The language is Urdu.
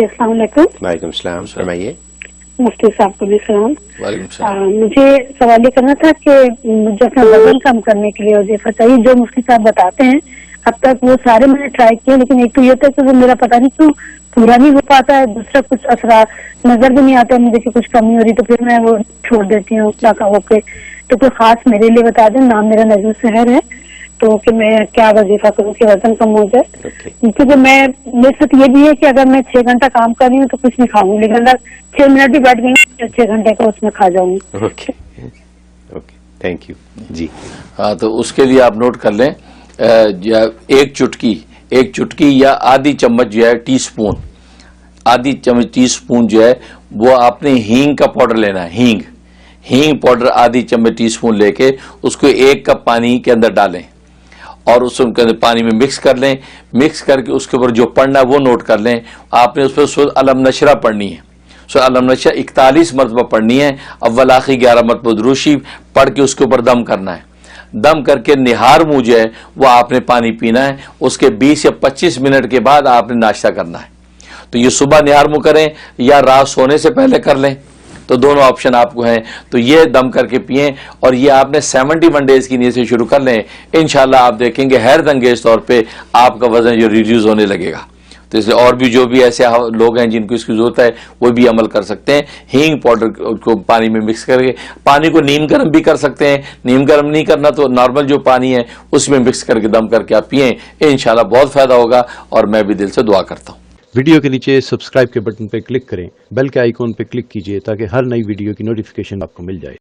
السلام علیکم. وعلیکم السلام. فرمائیے. مفتی صاحب کو بھی سلام. وعلیکم السلام. مجھے سوال یہ کرنا تھا کہ مجھے اپنا وزن کم کرنے کے لیے وظیفہ چاہیے. جو مفتی صاحب بتاتے ہیں اب تک وہ سارے میں نے ٹرائی کیے, لیکن ایک تو یہ تھا کہ وہ میرا پتہ نہیں کیوں پورا نہیں ہو پاتا ہے, دوسرا کچھ اثرات نظر بھی نہیں آتا ہے مجھے کہ کچھ کمی ہو رہی, تو پھر میں وہ چھوڑ دیتی ہوں کیا ہو کے. تو کوئی خاص میرے لیے بتا دیں. نام میرا نظر سحر ہے, تو کہ میں کیا وظیفہ کروں کہ وزن کم ہو جائے. کیونکہ میرے ساتھ یہ بھی ہے کہ اگر میں 6 گھنٹہ کام کر رہی ہوں تو کچھ نہیں کھاؤں گی, لیکن اگر 6 منٹ بھی بیٹھ گئی 6 گھنٹے کا اس میں کھا جاؤں گی. Okay okay, thank you. جی ہاں, تو اس کے لیے آپ نوٹ کر لیں, ایک چٹکی یا آدھی چمچ جو ہے ٹی اسپون, آدھی چمچ ٹی اسپون جو ہے وہ آپ نے ہینگ کا پاؤڈر لینا ہے. ہینگ پاؤڈر آدھی چمچ ٹی اسپون لے کے اس کو 1 کپ پانی کے اندر ڈالیں اور اس کے اندر پانی میں مکس کر لیں. مکس کر کے اس کے اوپر جو پڑھنا ہے وہ نوٹ کر لیں. آپ نے اس پہ سورۃ الم نشرہ پڑھنی ہے. سورۃ الم نشرہ 41 مرتبہ پڑھنی ہے. اول آخر 11 مرتبہ درود شریف پڑھ کے اس کے اوپر دم کرنا ہے. دم کر کے نہار منہ جو ہے وہ آپ نے پانی پینا ہے. اس کے 20 یا 25 منٹ کے بعد آپ نے ناشتہ کرنا ہے. تو یہ صبح نہار منہ کریں یا رات سونے سے پہلے کر لیں, تو دونوں آپشن آپ کو ہیں. تو یہ دم کر کے پئیں, اور یہ آپ نے 71 ڈیز کی نیت سے شروع کر لیں. انشاءاللہ آپ دیکھیں گے حیرت انگیز طور پہ آپ کا وزن جو ریڈیوز ہونے لگے گا. تو اس لیے اور بھی جو بھی ایسے لوگ ہیں جن کو اس کی ضرورت ہے وہ بھی عمل کر سکتے ہیں. ہینگ پاؤڈر کو پانی میں مکس کر کے, پانی کو نیم گرم بھی کر سکتے ہیں. نیم گرم نہیں کرنا تو نارمل جو پانی ہے اس میں مکس کر کے دم کر کے آپ پئیں. انشاءاللہ بہت فائدہ ہوگا, اور میں بھی دل سے دعا کرتا ہوں. ویڈیو کے نیچے سبسکرائب کے بٹن پہ کلک کریں, بیل کے آئیکن پہ کلک کیجئے تاکہ ہر نئی ویڈیو کی نوٹیفیکیشن آپ کو مل جائے.